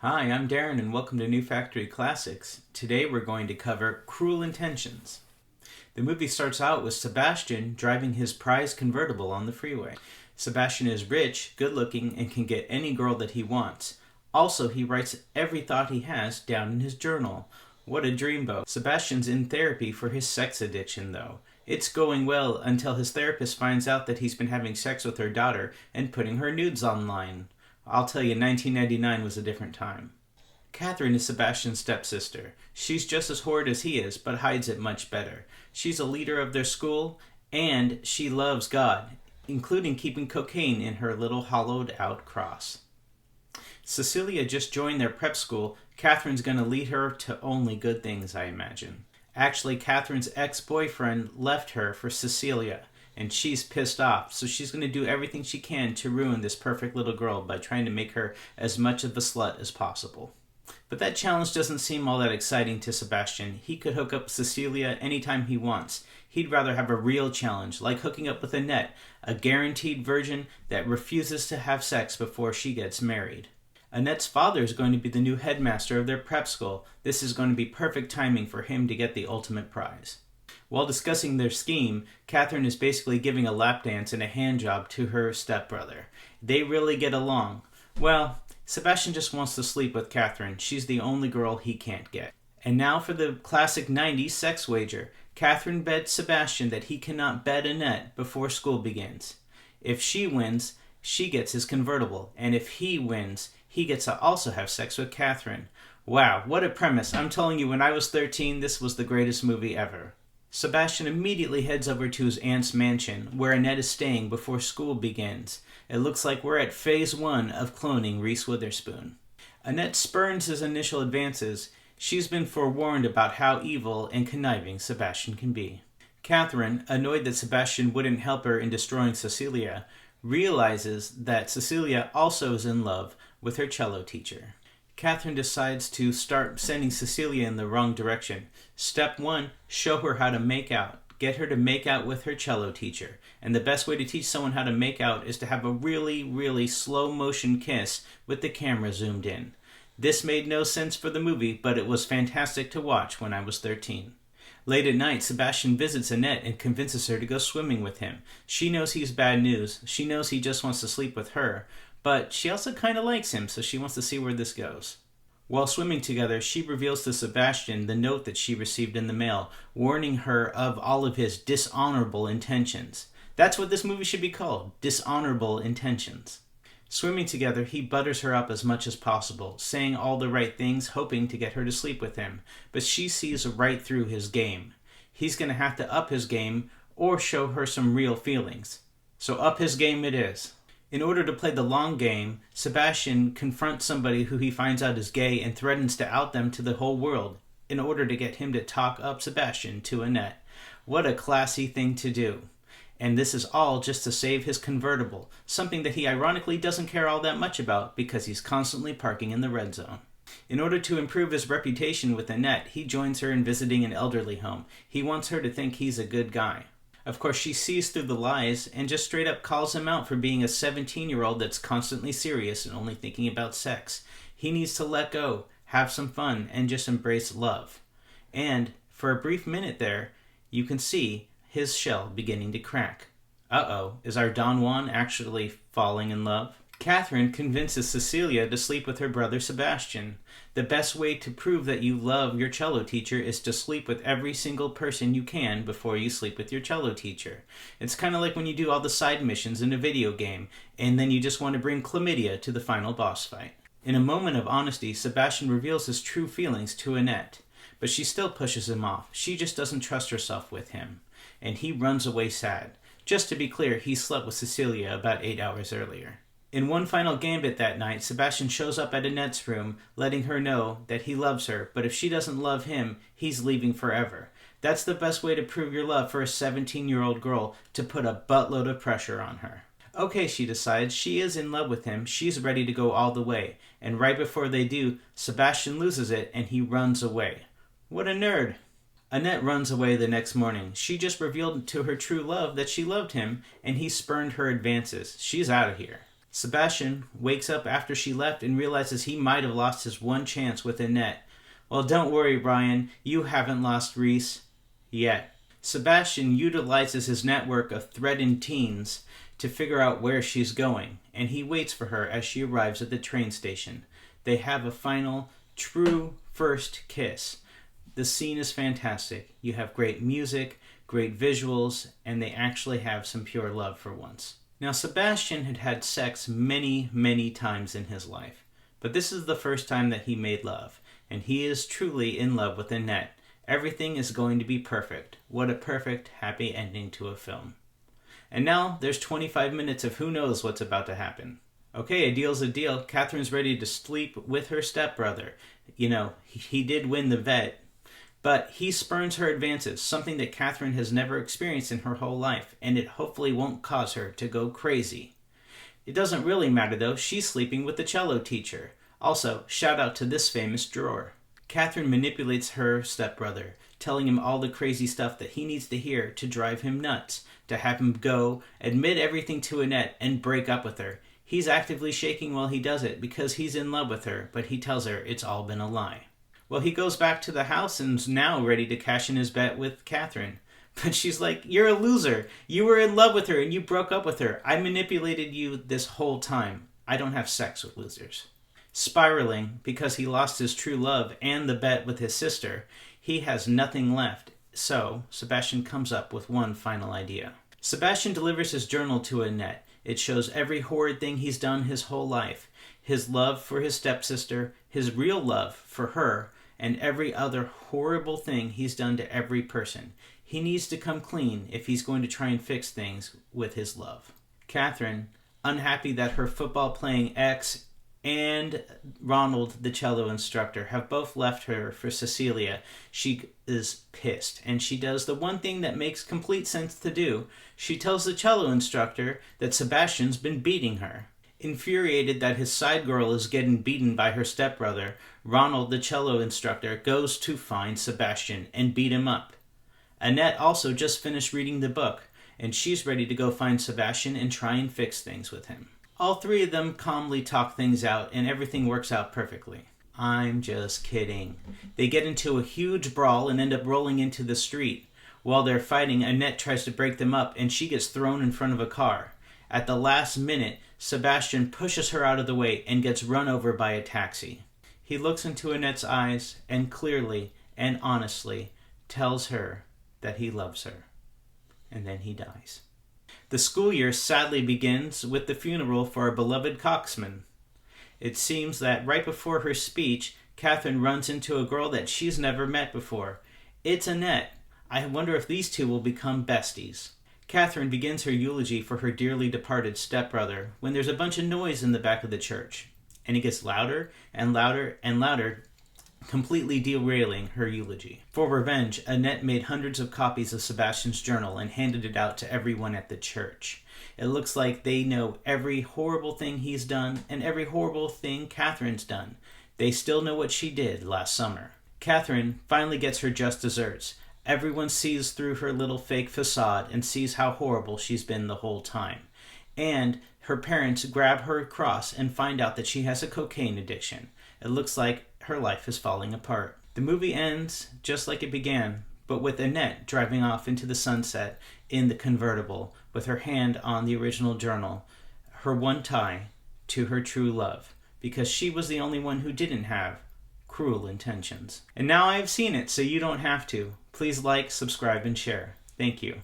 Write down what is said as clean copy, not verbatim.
Hi, I'm Darren and welcome to New Factory Classics. Today we're going to cover Cruel Intentions. The movie starts out with Sebastian driving his prized convertible on the freeway. Sebastian is rich, good looking, and can get any girl that he wants. Also, he writes every thought he has down in his journal. What a dreamboat. Sebastian's in therapy for his sex addiction though. It's going well until his therapist finds out that he's been having sex with her daughter and putting her nudes online. I'll tell you, 1999 was a different time. Kathryn is Sebastian's stepsister. She's just as horrid as he is, but hides it much better. She's a leader of their school, and she loves God, including keeping cocaine in her little hollowed-out cross. Cecilia just joined their prep school. Kathryn's going to lead her to only good things, I imagine. Actually, Kathryn's ex-boyfriend left her for Cecilia, and she's pissed off, so she's going to do everything she can to ruin this perfect little girl by trying to make her as much of a slut as possible. But that challenge doesn't seem all that exciting to Sebastian. He could hook up Cecilia anytime he wants. He'd rather have a real challenge, like hooking up with Annette, a guaranteed virgin that refuses to have sex before she gets married. Annette's father is going to be the new headmaster of their prep school. This is going to be perfect timing for him to get the ultimate prize. While discussing their scheme, Kathryn is basically giving a lap dance and a hand job to her stepbrother. They really get along. Well, Sebastian just wants to sleep with Kathryn. She's the only girl he can't get. And now for the classic 90s sex wager. Kathryn bets Sebastian that he cannot bet Annette before school begins. If she wins, she gets his convertible. And if he wins, he gets to also have sex with Kathryn. Wow, what a premise. I'm telling you, when I was 13, this was the greatest movie ever. Sebastian immediately heads over to his aunt's mansion, where Annette is staying before school begins. It looks like we're at phase 1 of cloning Reese Witherspoon. Annette spurns his initial advances. She's been forewarned about how evil and conniving Sebastian can be. Kathryn, annoyed that Sebastian wouldn't help her in destroying Cecilia, realizes that Cecilia also is in love with her cello teacher. Kathryn decides to start sending Cecilia in the wrong direction. Step 1, show her how to make out. Get her to make out with her cello teacher. And the best way to teach someone how to make out is to have a really, really slow motion kiss with the camera zoomed in. This made no sense for the movie, but it was fantastic to watch when I was 13. Late at night, Sebastian visits Annette and convinces her to go swimming with him. She knows he's bad news. She knows he just wants to sleep with her. But she also kind of likes him, so she wants to see where this goes. While swimming together, she reveals to Sebastian the note that she received in the mail, warning her of all of his dishonorable intentions. That's what this movie should be called, Dishonorable Intentions. Swimming together, he butters her up as much as possible, saying all the right things, hoping to get her to sleep with him. But she sees right through his game. He's going to have to up his game or show her some real feelings. So up his game it is. In order to play the long game, Sebastian confronts somebody who he finds out is gay and threatens to out them to the whole world in order to get him to talk up Sebastian to Annette. What a classy thing to do. And this is all just to save his convertible, something that he ironically doesn't care all that much about because he's constantly parking in the red zone. In order to improve his reputation with Annette, he joins her in visiting an elderly home. He wants her to think he's a good guy. Of course, she sees through the lies and just straight up calls him out for being a 17-year-old that's constantly serious and only thinking about sex. He needs to let go, have some fun, and just embrace love. And for a brief minute there, you can see his shell beginning to crack. Uh-oh, is our Don Juan actually falling in love? Kathryn convinces Cecilia to sleep with her brother Sebastian. The best way to prove that you love your cello teacher is to sleep with every single person you can before you sleep with your cello teacher. It's kind of like when you do all the side missions in a video game, and then you just want to bring chlamydia to the final boss fight. In a moment of honesty, Sebastian reveals his true feelings to Annette, but she still pushes him off. She just doesn't trust herself with him, and he runs away sad. Just to be clear, he slept with Cecilia about 8 hours earlier. In one final gambit that night, Sebastian shows up at Annette's room, letting her know that he loves her, but if she doesn't love him, he's leaving forever. That's the best way to prove your love for a 17-year-old girl, to put a buttload of pressure on her. Okay, she decides, she is in love with him, she's ready to go all the way, and right before they do, Sebastian loses it and he runs away. What a nerd! Annette runs away the next morning. She just revealed to her true love that she loved him, and he spurned her advances. She's out of here. Sebastian wakes up after she left and realizes he might have lost his one chance with Annette. Well, don't worry, Brian, you haven't lost Reese yet. Sebastian utilizes his network of threatened teens to figure out where she's going, and he waits for her as she arrives at the train station. They have a final, true first kiss. The scene is fantastic. You have great music, great visuals, and they actually have some pure love for once. Now, Sebastian had had sex many, many times in his life, but this is the first time that he made love, and he is truly in love with Annette. Everything is going to be perfect. What a perfect, happy ending to a film. And now, there's 25 minutes of who knows what's about to happen. Okay, a deal's a deal. Kathryn's ready to sleep with her stepbrother. You know, he did win the vet, but he spurns her advances, something that Kathryn has never experienced in her whole life, and it hopefully won't cause her to go crazy. It doesn't really matter though, she's sleeping with the cello teacher. Also, shout out to this famous drawer. Kathryn manipulates her stepbrother, telling him all the crazy stuff that he needs to hear to drive him nuts, to have him go, admit everything to Annette, and break up with her. He's actively shaking while he does it because he's in love with her, but he tells her it's all been a lie. Well, he goes back to the house and is now ready to cash in his bet with Kathryn. But she's like, you're a loser. You were in love with her and you broke up with her. I manipulated you this whole time. I don't have sex with losers. Spiraling because he lost his true love and the bet with his sister, he has nothing left. So, Sebastian comes up with one final idea. Sebastian delivers his journal to Annette. It shows every horrid thing he's done his whole life. His love for his stepsister, his real love for her, and every other horrible thing he's done to every person. He needs to come clean if he's going to try and fix things with his love. Kathryn, unhappy that her football-playing ex and Ronald, the cello instructor, have both left her for Cecilia. She is pissed, and she does the one thing that makes complete sense to do. She tells the cello instructor that Sebastian's been beating her. Infuriated that his side girl is getting beaten by her stepbrother, Ronald, the cello instructor, goes to find Sebastian and beat him up. Annette also just finished reading the book, and she's ready to go find Sebastian and try and fix things with him. All three of them calmly talk things out, and everything works out perfectly. I'm just kidding. They get into a huge brawl and end up rolling into the street. While they're fighting, Annette tries to break them up, and she gets thrown in front of a car. At the last minute, Sebastian pushes her out of the way and gets run over by a taxi. He looks into Annette's eyes and clearly and honestly tells her that he loves her. And then he dies. The school year sadly begins with the funeral for our beloved coxswain. It seems that right before her speech, Kathryn runs into a girl that she's never met before. It's Annette. I wonder if these two will become besties. Kathryn begins her eulogy for her dearly departed stepbrother when there's a bunch of noise in the back of the church, and it gets louder and louder and louder, completely derailing her eulogy. For revenge, Annette made hundreds of copies of Sebastian's journal and handed it out to everyone at the church. It looks like they know every horrible thing he's done and every horrible thing Kathryn's done. They still know what she did last summer. Kathryn finally gets her just desserts. Everyone sees through her little fake facade and sees how horrible she's been the whole time. And her parents grab her cross and find out that she has a cocaine addiction. It looks like her life is falling apart. The movie ends just like it began, but with Annette driving off into the sunset in the convertible with her hand on the original journal, her one tie to her true love, because she was the only one who didn't have cruel intentions. And now I have seen it, so you don't have to. Please like, subscribe, and share. Thank you.